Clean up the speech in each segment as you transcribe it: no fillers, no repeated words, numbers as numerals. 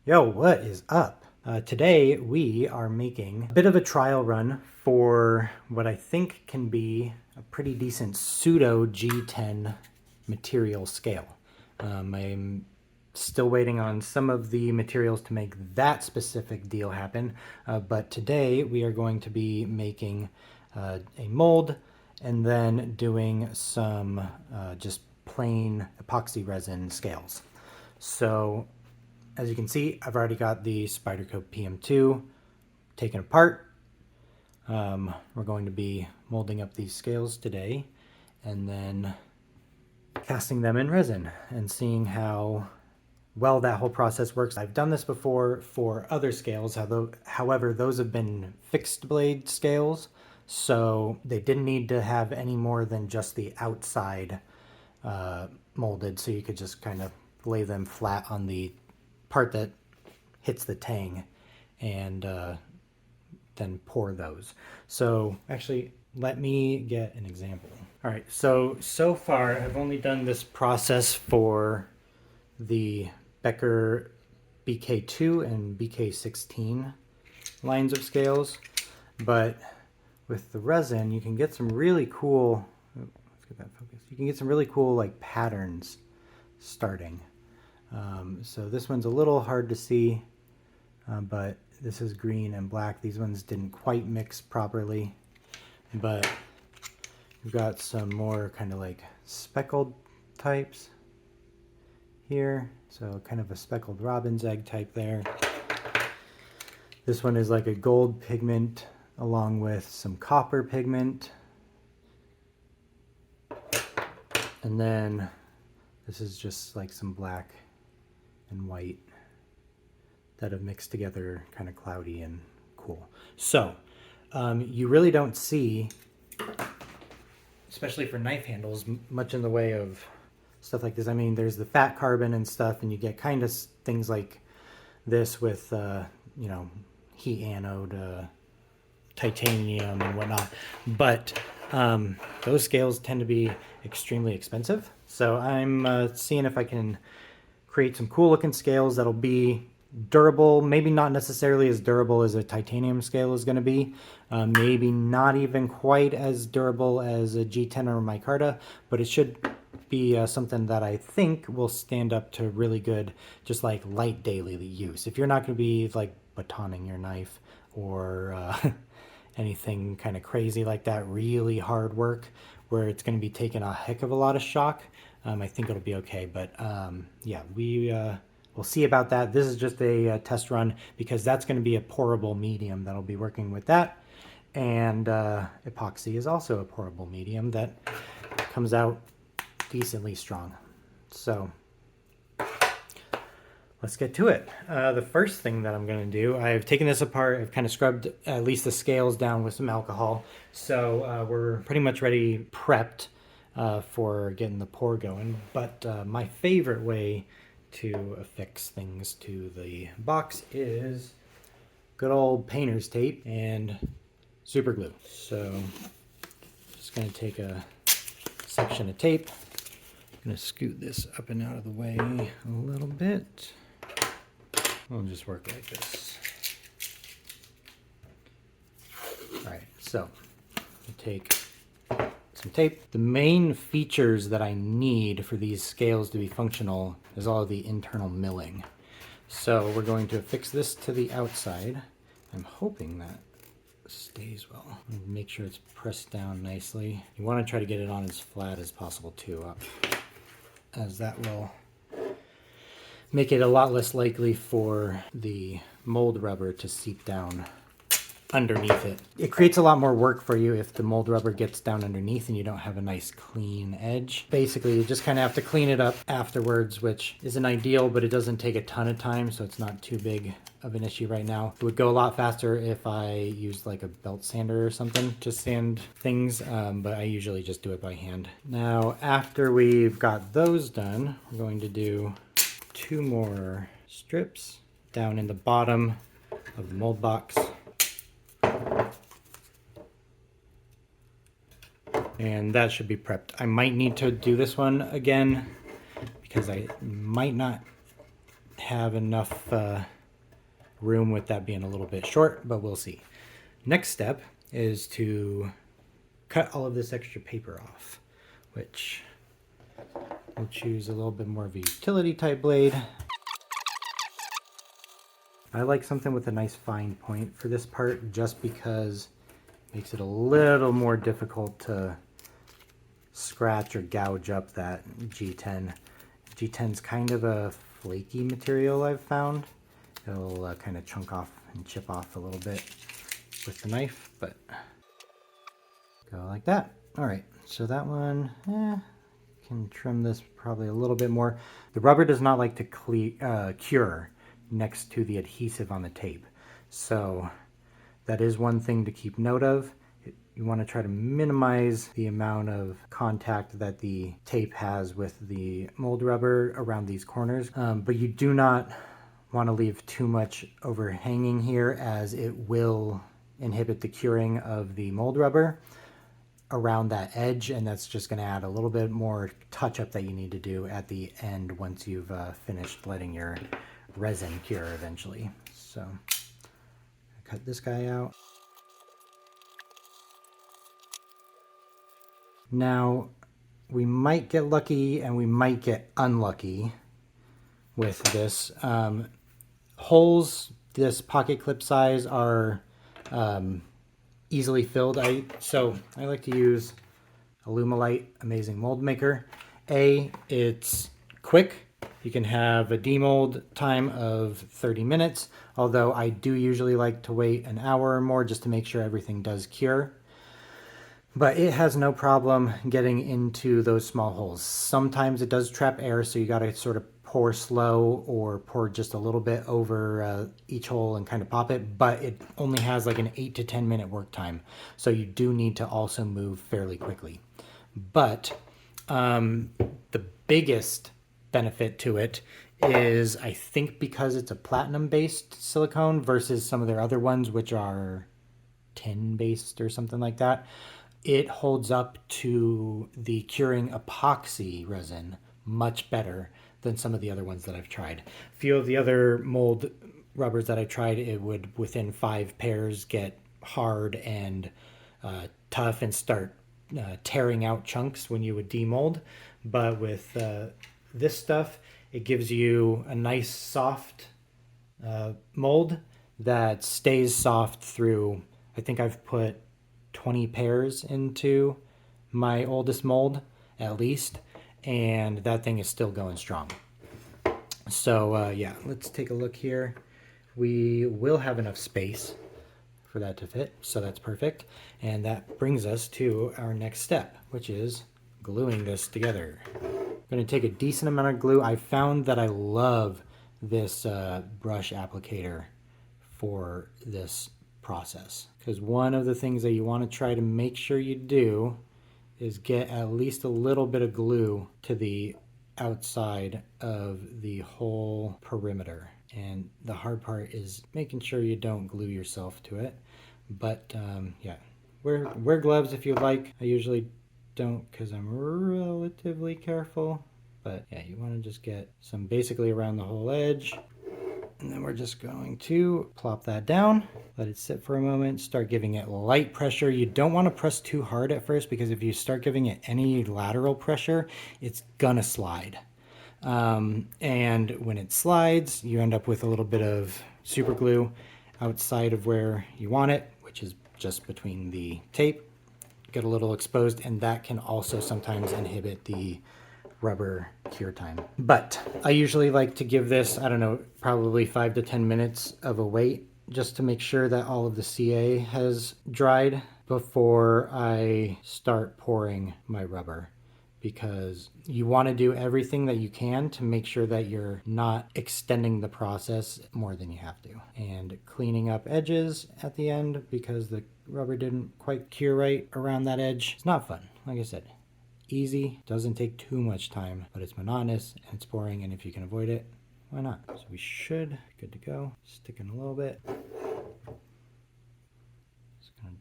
Yo, what is up? Today we are making a bit of a trial run for what I think can be a pretty decent pseudo G10 material scale. I'm still waiting on some of the materials to make that specific deal happen, but today we are going to be making a mold and then doing some just plain epoxy resin scales. So as you can see, I've already got the Spyderco PM2 taken apart. We're going to be molding up these scales today and then casting them in resin and seeing how well that whole process works. I've done this before for other scales, however, those have been fixed blade scales, so they didn't need to have any more than just the outside molded, so you could just kind of lay them flat on the part that hits the tang and then pour those. So actually, let me get an example. All right, so far I've only done this process for the Becker BK2 and BK16 lines of scales, but with the resin you can get some really cool, let's get that focused. You can get some really cool like patterns starting. So this one's a little hard to see, but this is green and black. These ones didn't quite mix properly, but we've got some more kind of like speckled types here. So kind of a speckled robin's egg type there. This one is like a gold pigment along with some copper pigment. And then this is just like some black and white that have mixed together, kind of cloudy and cool. So you really don't see, especially for knife handles, much in the way of stuff like this. I mean, there's the fat carbon and stuff, and you get kind of things like this with you know, heat anode titanium and whatnot, but those scales tend to be extremely expensive. So I'm seeing if I can create some cool looking scales that'll be durable, maybe not necessarily as durable as a titanium scale is going to be, maybe not even quite as durable as a G10 or micarta, but it should be something that I think will stand up to really good, just like light daily use. If you're not going to be like batoning your knife or anything kind of crazy like that, really hard work where it's going to be taking a heck of a lot of shock, I think it'll be okay. But yeah, we'll see about that. This is just a test run because that's going to be a pourable medium that'll be working with that. And epoxy is also a pourable medium that comes out decently strong. So let's get to it. The first thing that I'm going to do, I've taken this apart, I've kind of scrubbed at least the scales down with some alcohol. So we're pretty much ready, prepped for getting the pour going. But my favorite way to affix things to the box is good old painter's tape and super glue. So just going to take a section of tape. I'm going to scoot this up and out of the way a little bit. We'll just work like this. All right, so I'll take some tape. The main features that I need for these scales to be functional is all of the internal milling. So we're going to affix this to the outside. I'm hoping that stays well. Make sure it's pressed down nicely. You want to try to get it on as flat as possible too, as that will make it a lot less likely for the mold rubber to seep down underneath it. It creates a lot more work for you if the mold rubber gets down underneath and you don't have a nice clean edge. Basically, you just kind of have to clean it up afterwards, which isn't ideal, but it doesn't take a ton of time, so it's not too big of an issue right now. It would go a lot faster if I used like a belt sander or something to sand things, but I usually just do it by hand. Now, after we've got those done, we're going to do 2 more strips down in the bottom of the mold box. And that should be prepped. I might need to do this one again because I might not have enough room with that being a little bit short, but we'll see. Next step is to cut all of this extra paper off, which we'll choose a little bit more of a utility type blade. I like something with a nice fine point for this part just because it makes it a little more difficult to scratch or gouge up that G10. G10's kind of a flaky material, I've found. It'll kind of chunk off and chip off a little bit with the knife, but go like that. All right, so that one, can trim this probably a little bit more. The rubber does not like to cure next to the adhesive on the tape. So that is one thing to keep note of. You want to try to minimize the amount of contact that the tape has with the mold rubber around these corners, but you do not want to leave too much overhanging here, as it will inhibit the curing of the mold rubber around that edge, and that's just going to add a little bit more touch up that you need to do at the end once you've finished letting your resin cure eventually. So cut this guy out. Now we might get lucky and we might get unlucky with this. Holes this pocket clip size are easily filled. So I like to use Alumilite Amazing Mold Maker. It's quick. You can have a demold time of 30 minutes, although I do usually like to wait an hour or more just to make sure everything does cure. But it has no problem getting into those small holes. Sometimes it does trap air, so you got to sort of pour slow or pour just a little bit over each hole and kind of pop it, but it only has like an 8 to 10 minute work time. So you do need to also move fairly quickly. But the biggest benefit to it is, I think, because it's a platinum based silicone versus some of their other ones, which are tin based or something like that, it holds up to the curing epoxy resin much better than some of the other ones that I've tried. A few of the other mold rubbers that I tried, it would within 5 pairs get hard and tough and start tearing out chunks when you would demold. But with this stuff, it gives you a nice soft mold that stays soft through, I think I've put 20 pairs into my oldest mold at least, and that thing is still going strong. So yeah, let's take a look here. We will have enough space for that to fit, so that's perfect. And that brings us to our next step, which is gluing this together. I'm going to take a decent amount of glue. I found that I love this brush applicator for this process, because one of the things that you want to try to make sure you do is get at least a little bit of glue to the outside of the whole perimeter. And the hard part is making sure you don't glue yourself to it. But yeah, wear gloves if you like. I usually don't because I'm relatively careful. But yeah, you want to just get some basically around the whole edge. And then we're just going to plop that down, let it sit for a moment, start giving it light pressure. You don't want to press too hard at first, because if you start giving it any lateral pressure, it's gonna slide. And when it slides, you end up with a little bit of super glue outside of where you want it, which is just between the tape. Get a little exposed, and that can also sometimes inhibit the rubber cure time. But I usually like to give this, I don't know, probably 5 to 10 minutes of a wait, just to make sure that all of the CA has dried before I start pouring my rubber, because you want to do everything that you can to make sure that you're not extending the process more than you have to. And cleaning up edges at the end because the rubber didn't quite cure right around that edge, it's not fun. Like I said, easy, doesn't take too much time, but it's monotonous and it's boring, and if you can avoid it, why not? So we should be good to go. Stick in a little bit. Just gonna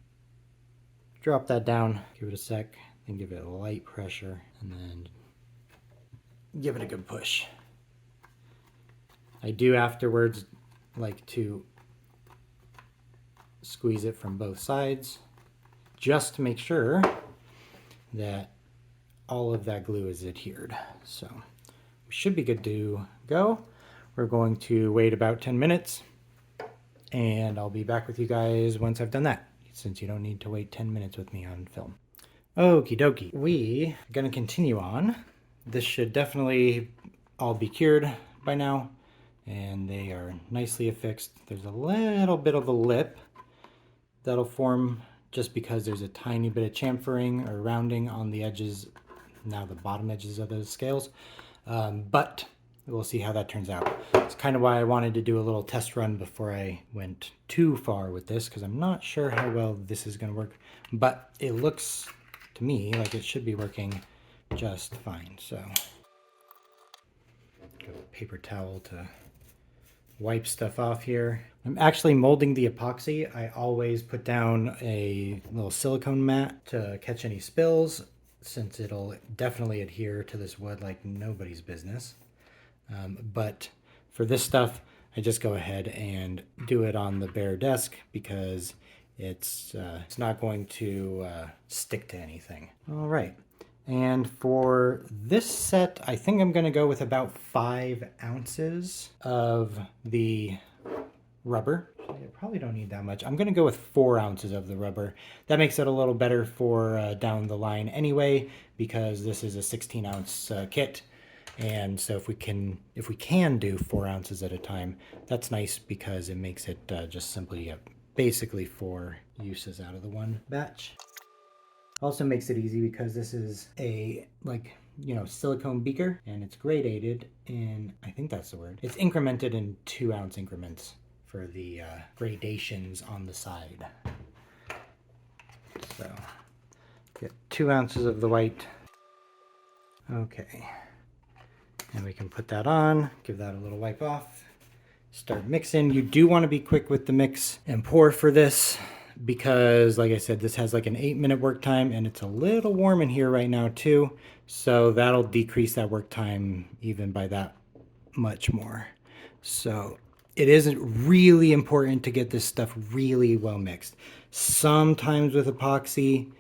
drop that down, give it a sec, then give it a light pressure, and then give it a good push. I do afterwards like to squeeze it from both sides just to make sure that all of that glue is adhered. So we should be good to go. We're going to wait about 10 minutes and I'll be back with you guys once I've done that, since you don't need to wait 10 minutes with me on film. Okie dokie. We are going to continue on. This should definitely all be cured by now, and they are nicely affixed. There's a little bit of a lip that'll form just because there's a tiny bit of chamfering or rounding on the edges, now the bottom edges of those scales, but we'll see how that turns out. It's kind of why I wanted to do a little test run before I went too far with this, because I'm not sure how well this is going to work, but it looks to me like it should be working just fine. So got a paper towel to wipe stuff off here. I'm actually molding the epoxy. I always put down a little silicone mat to catch any spills, since it'll definitely adhere to this wood like nobody's business. But for this stuff, I just go ahead and do it on the bare desk because it's not going to stick to anything. All right. And for this set, I think I'm going to go with about 5 ounces of the rubber. I probably don't need that much. I'm going to go with 4 ounces of the rubber. That makes it a little better for down the line anyway, because this is a 16-ounce kit. And so if we can do 4 ounces at a time, that's nice because it makes it just simply basically 4 uses out of the one batch. Also makes it easy because this is a silicone beaker, and it's gradated in, I think that's the word. It's incremented in 2-ounce increments for the gradations on the side. So get 2 ounces of the white. Okay. And we can put that on, give that a little wipe off, start mixing. You do want to be quick with the mix and pour for this because, like I said, this has like an 8-minute work time, and it's a little warm in here right now too. So that'll decrease that work time even by that much more. So it is really important to get this stuff really well mixed. Sometimes with epoxy,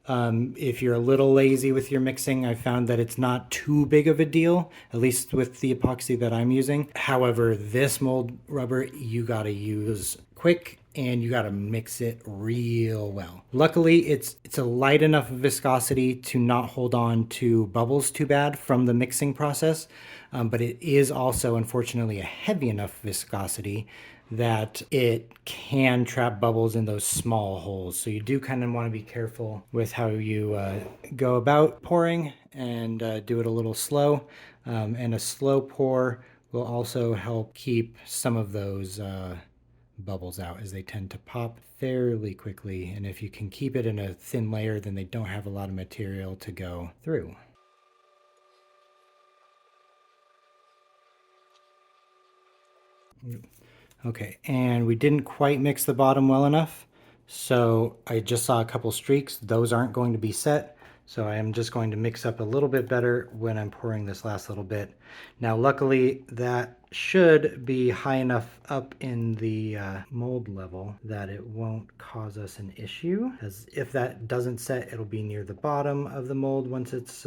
if you're a little lazy with your mixing, I found that it's not too big of a deal, at least with the epoxy that I'm using. However, this mold rubber, you gotta use quick and you gotta mix it real well. Luckily, it's a light enough viscosity to not hold on to bubbles too bad from the mixing process, but it is also, unfortunately, a heavy enough viscosity that it can trap bubbles in those small holes. So you do kind of want to be careful with how you go about pouring, and do it a little slow. And a slow pour will also help keep some of those bubbles out, as they tend to pop fairly quickly. And if you can keep it in a thin layer, then they don't have a lot of material to go through. Okay, and we didn't quite mix the bottom well enough, so I just saw a couple streaks. Those aren't going to be set, so I am just going to mix up a little bit better when I'm pouring this last little bit. Now, luckily, that should be high enough up in the mold level that it won't cause us an issue, as if that doesn't set, it'll be near the bottom of the mold once it's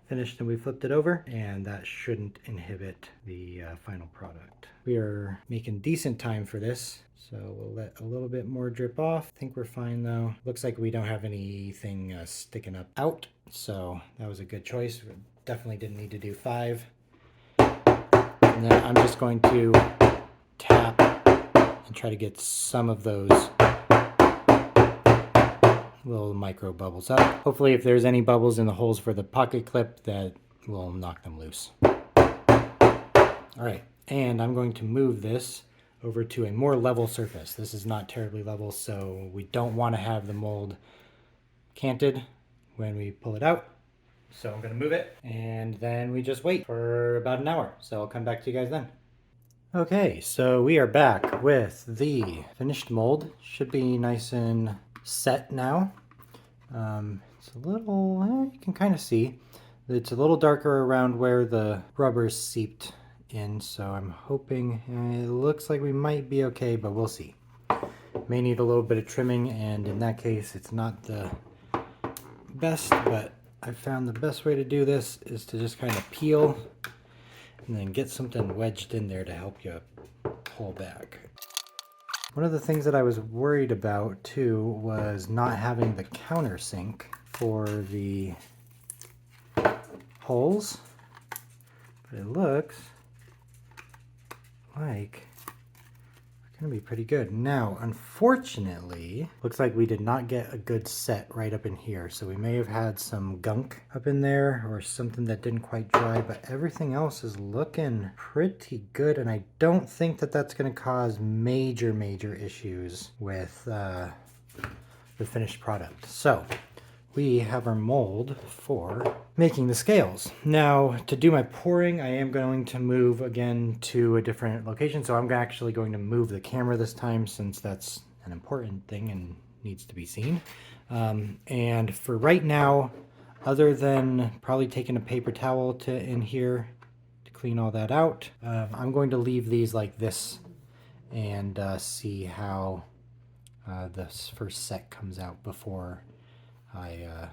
finished and we flipped it over, and that shouldn't inhibit the final product. We are making decent time for this, so we'll let a little bit more drip off. I think we're fine though. Looks like we don't have anything sticking up out, so that was a good choice. We definitely didn't need to do 5. And then I'm just going to tap and try to get some of those little micro bubbles up. Hopefully, if there's any bubbles in the holes for the pocket clip, that will knock them loose. All right, and I'm going to move this over to a more level surface. This is not terribly level, so we don't want to have the mold canted when we pull it out. So I'm going to move it, and then we just wait for about an hour. So I'll come back to you guys then. Okay, so we are back with the finished mold. Should be nice and set now. It's a little, you can kind of see it's a little darker around where the rubber seeped in, so I'm hoping, it looks like we might be okay, but we'll see. May need a little bit of trimming, and in that case it's not the best, but I found the best way to do this is to just kind of peel and then get something wedged in there to help you pull back. One of the things that I was worried about too was not having the countersink for the holes, but it looks like it's gonna be pretty good. Now, unfortunately, looks like we did not get a good set right up in here, so we may have had some gunk up in there or something that didn't quite dry, but everything else is looking pretty good, and I don't think that that's gonna cause major issues with the finished product. So we have our mold for making the scales. Now, to do my pouring, I am going to move again to a different location. So I'm actually going to move the camera this time, since that's an important thing and needs to be seen. And for right now, other than probably taking a paper towel in here to clean all that out, I'm going to leave these like this and see how this first set comes out before I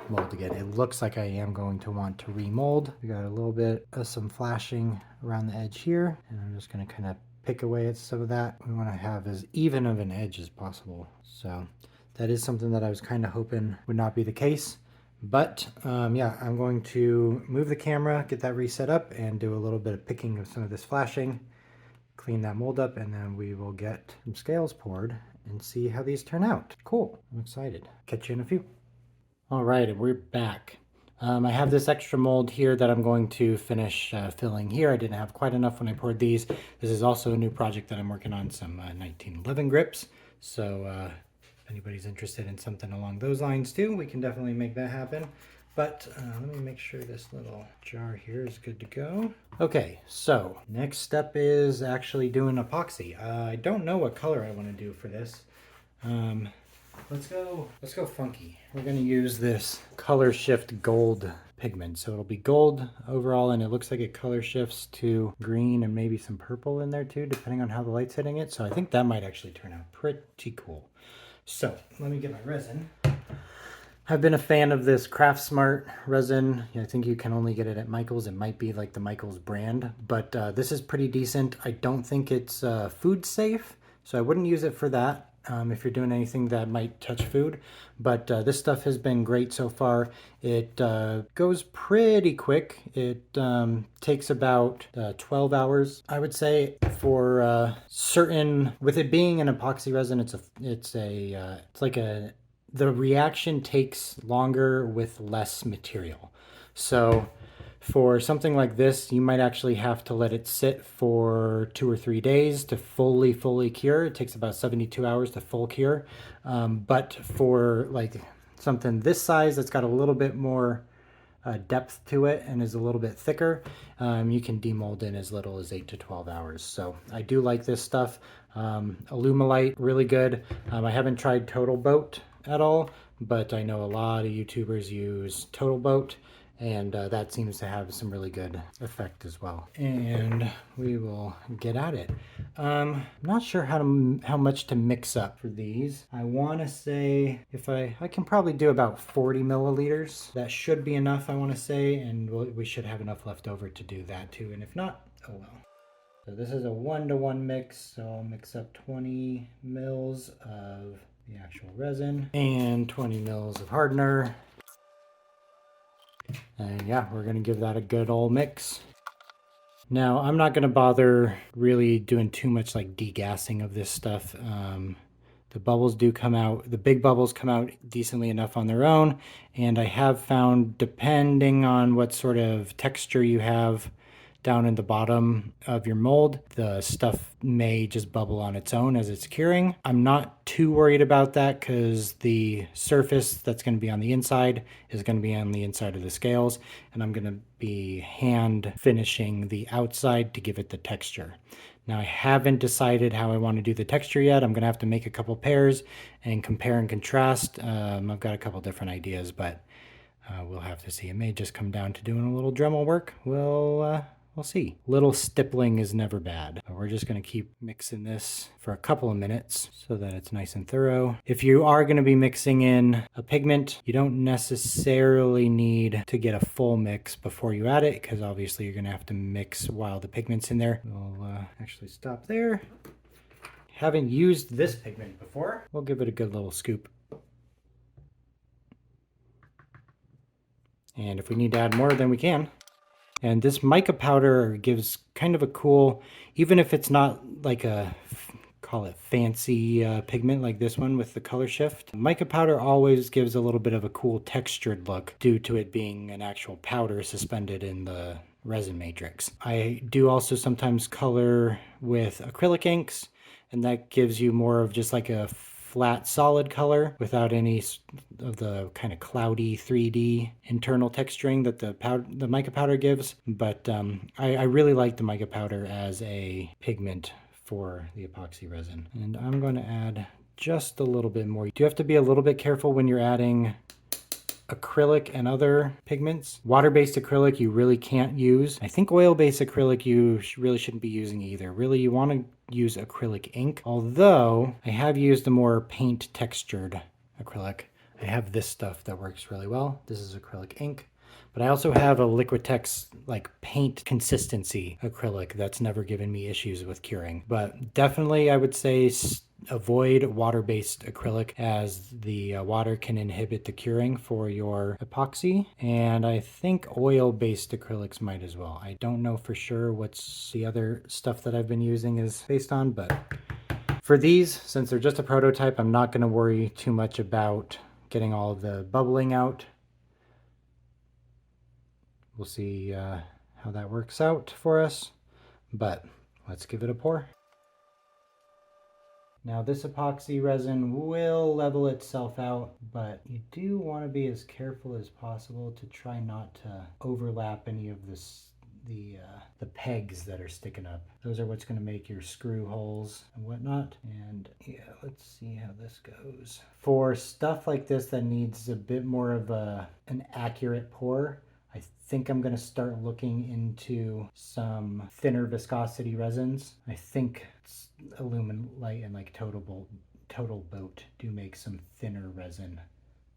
mold again. It looks like I am going to want to remold. We got a little bit of some flashing around the edge here, and I'm just going to kind of pick away at some of that. We want to have as even of an edge as possible. So that is something that I was kind of hoping would not be the case. But yeah, I'm going to move the camera, get that reset up, and do a little bit of picking of some of this flashing, clean that mold up, and then we will get some scales poured and see how these turn out. Cool. I'm excited. Catch you in a few. All right, we're back. I have this extra mold here that I'm going to finish filling here. I didn't have quite enough when I poured these. This is also a new project that I'm working on, some 1911 grips. So if anybody's interested in something along those lines too, we can definitely make that happen. But let me make sure this little jar here is good to go. Okay, so next step is actually doing epoxy. I don't know what color I want to do for this. Let's go funky. We're gonna use this color shift gold pigment. So it'll be gold overall, and it looks like it color shifts to green and maybe some purple in there too, depending on how the light's hitting it. So I think that might actually turn out pretty cool. So let me get my resin. I've been a fan of this Craft Smart resin. I think you can only get it at Michael's. It might be like the Michael's brand, but this is pretty decent. I don't think it's food safe, so I wouldn't use it for that if you're doing anything that might touch food. But this stuff has been great so far. It goes pretty quick. It takes about 12 hours, I would say, for certain. With it being an epoxy resin, the reaction takes longer with less material. So for something like this, you might actually have to let it sit for 2 or 3 days to fully cure. It takes about 72 hours to full cure. But for like something this size that's got a little bit more depth to it and is a little bit thicker, you can demold in as little as 8 to 12 hours. So I do like this stuff. Alumilite, really good. I haven't tried Total Boat at all, but I know a lot of YouTubers use Total Boat, and that seems to have some really good effect as well. And we will get at it. I'm not sure how much to mix up for these. I want to say if I can probably do about 40 milliliters. That should be enough, I want to say, and we should have enough left over to do that too. And if not, oh well. So this is a 1-to-1 mix, so I'll mix up 20 mils of the actual resin and 20 mils of hardener. And yeah, we're gonna give that a good old mix. Now, I'm not gonna bother really doing too much like degassing of this stuff. The bubbles do come out, the big bubbles come out decently enough on their own, and I have found, depending on what sort of texture you have down in the bottom of your mold, the stuff may just bubble on its own as it's curing. I'm not too worried about that because the surface that's going to be on the inside is going to be on the inside of the scales, and I'm going to be hand finishing the outside to give it the texture. Now, I haven't decided how I want to do the texture yet. I'm going to have to make a couple pairs and compare and contrast. I've got a couple different ideas, but we'll have to see. It may just come down to doing a little Dremel work. We'll we'll see. Little stippling is never bad. We're just gonna keep mixing this for a couple of minutes so that it's nice and thorough. If you are gonna be mixing in a pigment, you don't necessarily need to get a full mix before you add it, because obviously you're gonna have to mix while the pigment's in there. We'll actually stop there. Haven't used this pigment before. We'll give it a good little scoop. And if we need to add more, then we can. And this mica powder gives kind of a cool, even if it's not like a, call it fancy pigment like this one with the color shift, mica powder always gives a little bit of a cool textured look due to it being an actual powder suspended in the resin matrix. I do also sometimes color with acrylic inks, and that gives you more of just like a flat solid color without any of the kind of cloudy 3D internal texturing that the mica powder gives. But I really like the mica powder as a pigment for the epoxy resin. And I'm going to add just a little bit more. You do have to be a little bit careful when you're adding acrylic and other pigments. Water-based acrylic you really can't use. I think oil-based acrylic you really shouldn't be using either. Really, you want to use acrylic ink, although I have used a more paint textured acrylic. I have this stuff that works really well. This is acrylic ink, but I also have a Liquitex like paint consistency acrylic that's never given me issues with curing. But definitely I would say avoid water-based acrylic, as the water can inhibit the curing for your epoxy. And I think oil-based acrylics might as well. I don't know for sure what's the other stuff that I've been using is based on, but for these, since they're just a prototype, I'm not going to worry too much about getting all of the bubbling out. We'll see how that works out for us, but let's give it a pour. Now this epoxy resin will level itself out, but you do want to be as careful as possible to try not to overlap any of the pegs that are sticking up. Those are what's going to make your screw holes and whatnot. And yeah, let's see how this goes. For stuff like this that needs a bit more of an accurate pour, I think I'm going to start looking into some thinner viscosity resins. I think Illuminate and like Total Boat do make some thinner resin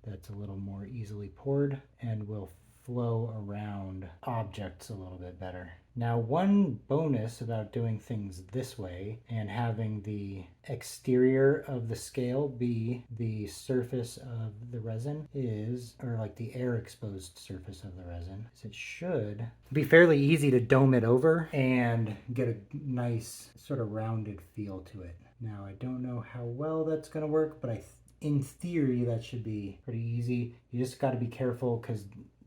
that's a little more easily poured and will flow around objects a little bit better. Now, one bonus about doing things this way and having the exterior of the scale be the surface of the resin is, or like the air exposed surface of the resin, is it should be fairly easy to dome it over and get a nice sort of rounded feel to it. Now, I don't know how well that's going to work, but in theory, that should be pretty easy. You just got to be careful, because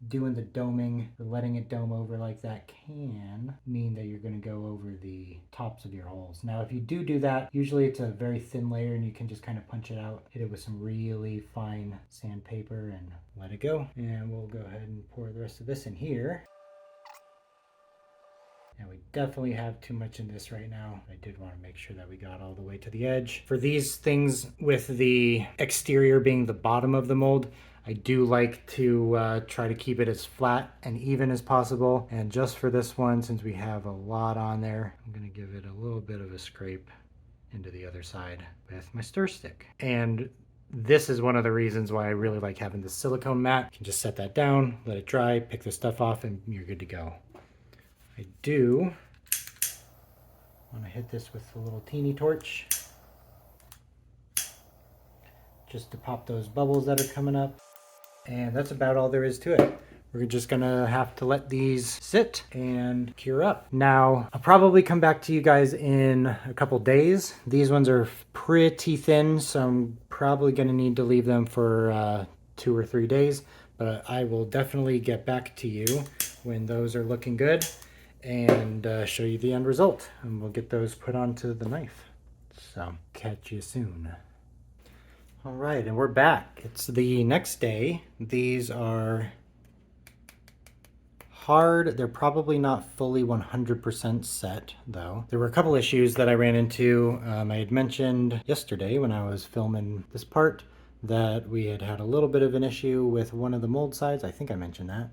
doing the doming or letting it dome over like that can mean that you're going to go over the tops of your holes. Now, if you do that, usually it's a very thin layer and you can just kind of punch it out, hit it with some really fine sandpaper and let it go. And we'll go ahead and pour the rest of this in here. And we definitely have too much in this right now. I did want to make sure that we got all the way to the edge. For these things with the exterior being the bottom of the mold, I do like to try to keep it as flat and even as possible. And just for this one, since we have a lot on there, I'm going to give it a little bit of a scrape into the other side with my stir stick. And this is one of the reasons why I really like having this silicone mat. You can just set that down, let it dry, pick the stuff off, and you're good to go. I do want to hit this with a little teeny torch just to pop those bubbles that are coming up. And that's about all there is to it. We're just gonna have to let these sit and cure up. Now, I'll probably come back to you guys in a couple days. These ones are pretty thin, so I'm probably gonna need to leave them for 2 or 3 days, but I will definitely get back to you when those are looking good and show you the end result. And we'll get those put onto the knife. So, catch you soon. All right, and we're back. It's the next day. These are hard. They're probably not fully 100% set, though. There were a couple issues that I ran into. I had mentioned yesterday when I was filming this part that we had a little bit of an issue with one of the mold sides. I think I mentioned that.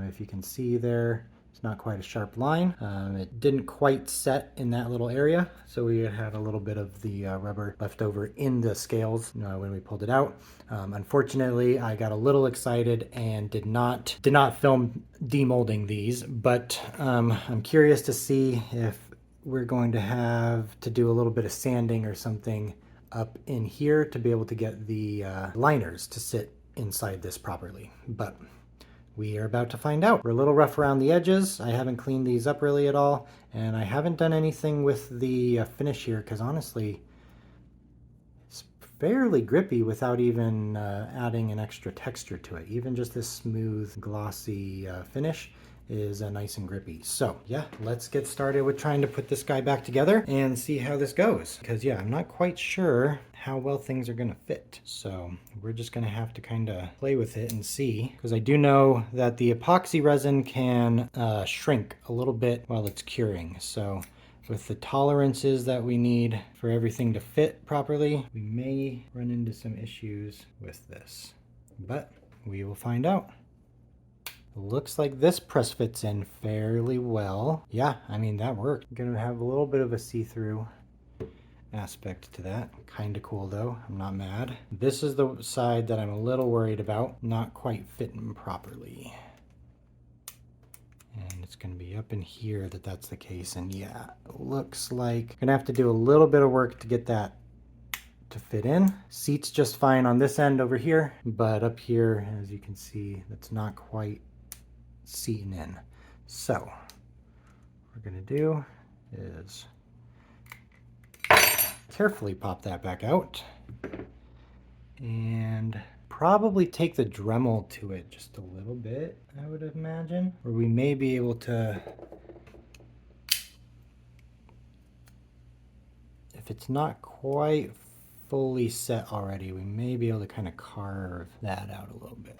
If you can see there, It's not quite a sharp line. It didn't quite set in that little area, so we had a little bit of the rubber left over in the scales when we pulled it out. Unfortunately, I got a little excited and did not film demolding these, but I'm curious to see if we're going to have to do a little bit of sanding or something up in here to be able to get the liners to sit inside this properly. But we are about to find out. We're a little rough around the edges. I haven't cleaned these up really at all, and I haven't done anything with the finish here because honestly, it's fairly grippy without even adding an extra texture to it. Even just this smooth, glossy finish is nice and grippy. So yeah, let's get started with trying to put this guy back together and see how this goes. Because yeah, I'm not quite sure how well things are gonna fit. So we're just gonna have to kind of play with it and see. Because I do know that the epoxy resin can shrink a little bit while it's curing. So with the tolerances that we need for everything to fit properly, we may run into some issues with this. But we will find out. Looks like this press fits in fairly well. Yeah, I mean, that worked. I'm gonna have a little bit of a see-through aspect to that. Kind of cool though, I'm not mad. This is the side that I'm a little worried about not quite fitting properly. And it's gonna be up in here that's the case. And yeah, it looks like I'm gonna have to do a little bit of work to get that to fit in. Seats just fine on this end over here, but up here, as you can see, that's not quite seating in. So what we're gonna do is carefully pop that back out and probably take the Dremel to it just a little bit, I would imagine, or we may be able to, if it's not quite fully set already, we may be able to kind of carve that out a little bit.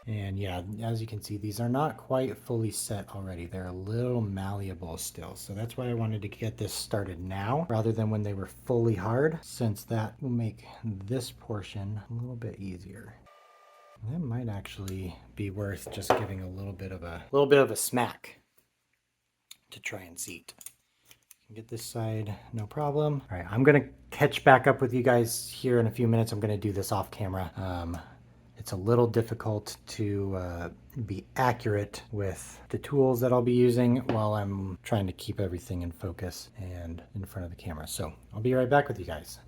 And yeah, as you can see, these are not quite fully set already. They're a little malleable still. So that's why I wanted to get this started now rather than when they were fully hard, since that will make this portion a little bit easier. That might actually be worth just giving a little bit of a smack to try and seat. Get this side, no problem. All right, I'm gonna catch back up with you guys here in a few minutes. I'm gonna do this off camera. It's a little difficult to be accurate with the tools that I'll be using while I'm trying to keep everything in focus and in front of the camera. So I'll be right back with you guys.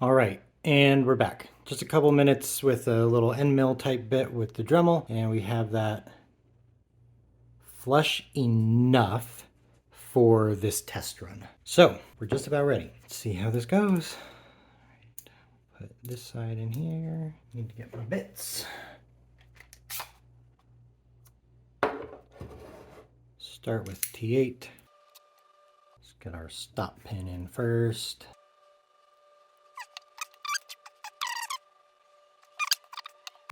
All right, and we're back. Just a couple minutes with a little end mill type bit with the Dremel, and we have that flush enough for this test run. So we're just about ready. Let's see how this goes. Put this side in here. Need to get my bits. Start with T8. Let's get our stop pin in first.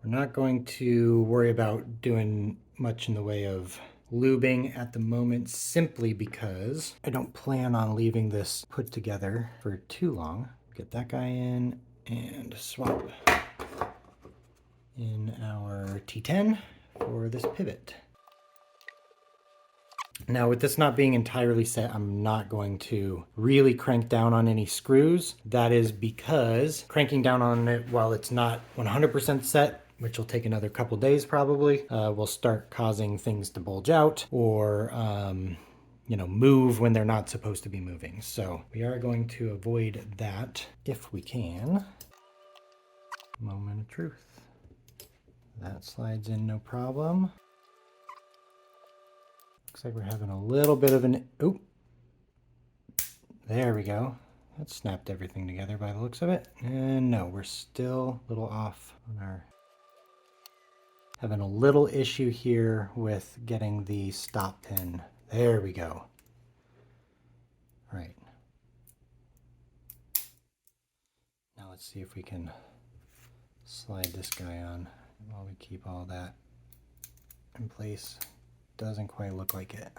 We're not going to worry about doing much in the way of lubing at the moment, simply because I don't plan on leaving this put together for too long. Get that guy in and swap in our T10 for this pivot. Now with this not being entirely set, I'm not going to really crank down on any screws. That is because cranking down on it while it's not 100% set, which will take another couple days probably, will start causing things to bulge out or move when they're not supposed to be moving. So we are going to avoid that if we can. Moment of truth. That slides in no problem. Looks like we're having a little bit of an, oop. There we go. That snapped everything together by the looks of it. And no, we're still a little off on our, having a little issue here with getting the stop pin. There we go. All right. Now let's see if we can slide this guy on while we keep all that in place. Doesn't quite look like it.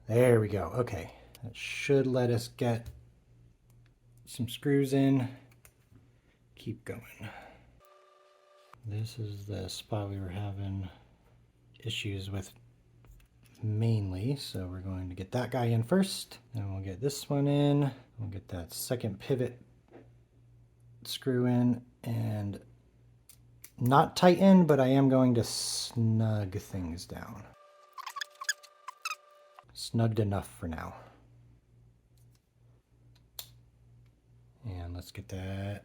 There we go. Okay. That should let us get some screws in. Keep going. This is the spot we were having issues with mainly, so we're going to get that guy in first, and we'll get this one in. We'll get that second pivot screw in, and not tighten, but I am going to snug things down. Snugged enough for now. And let's get that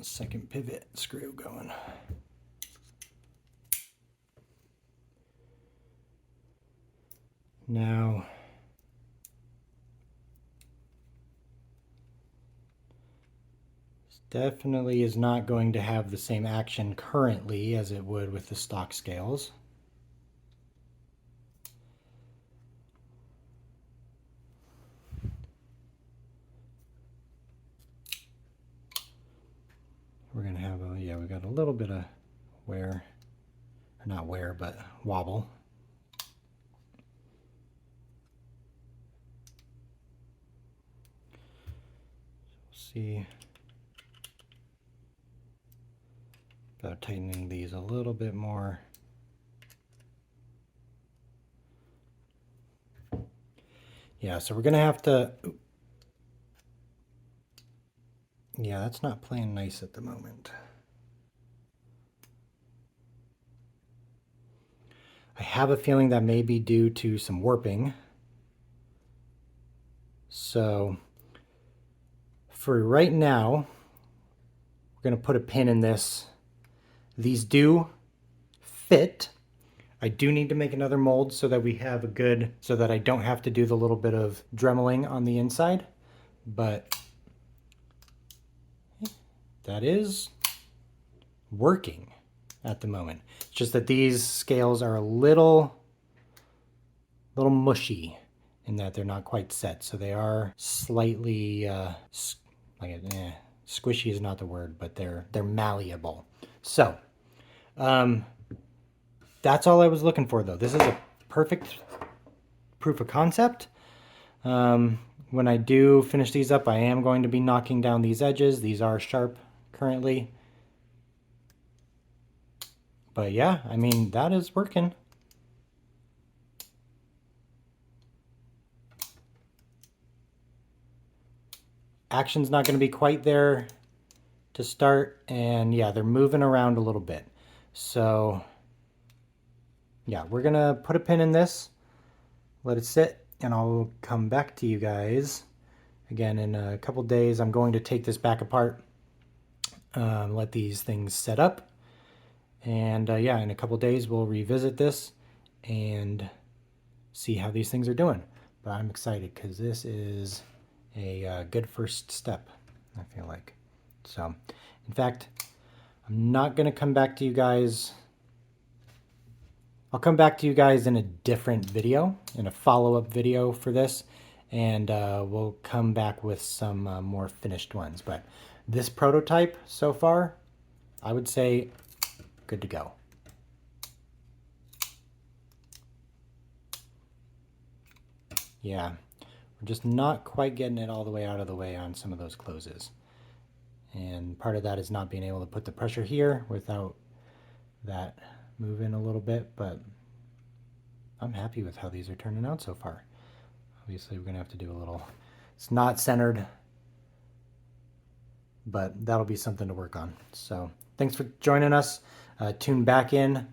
second pivot screw going. Now, this definitely is not going to have the same action currently as it would with the stock scales. We're going to have a, yeah, we got a little bit of wear, or not wear, but wobble. See about tightening these a little bit more. Yeah, so we're gonna have to, yeah, that's not playing nice at the moment. I have a feeling that may be due to some warping. So for right now, we're going to put a pin in this. These do fit. I do need to make another mold so that we have a good, so that I don't have to do the little bit of dremeling on the inside, but that is working at the moment. It's just that these scales are a little mushy in that they're not quite set, so they are slightly squishy is not the word, but they're malleable. So that's all I was looking for, though. This is a perfect proof of concept. When I do finish these up, I am going to be knocking down these edges. These are sharp currently, but yeah, I mean, that is working. Action's not going to be quite there to start, and yeah, they're moving around a little bit. So yeah, we're going to put a pin in this, let it sit, and I'll come back to you guys again in a couple days. I'm going to take this back apart, let these things set up, and yeah, in a couple days we'll revisit this and see how these things are doing. But I'm excited because this is a good first step, I feel like. So, in fact, I'm not going to come back to you guys. I'll come back to you guys in a different video, in a follow-up video for this, and we'll come back with some more finished ones. But this prototype so far, I would say good to go. Yeah, we're just not quite getting it all the way out of the way on some of those closes. And part of that is not being able to put the pressure here without that moving a little bit, but I'm happy with how these are turning out so far. Obviously we're gonna have to do a little, it's not centered, but that'll be something to work on. So thanks for joining us. Tune back in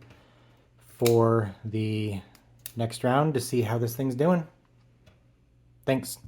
for the next round to see how this thing's doing. Thanks.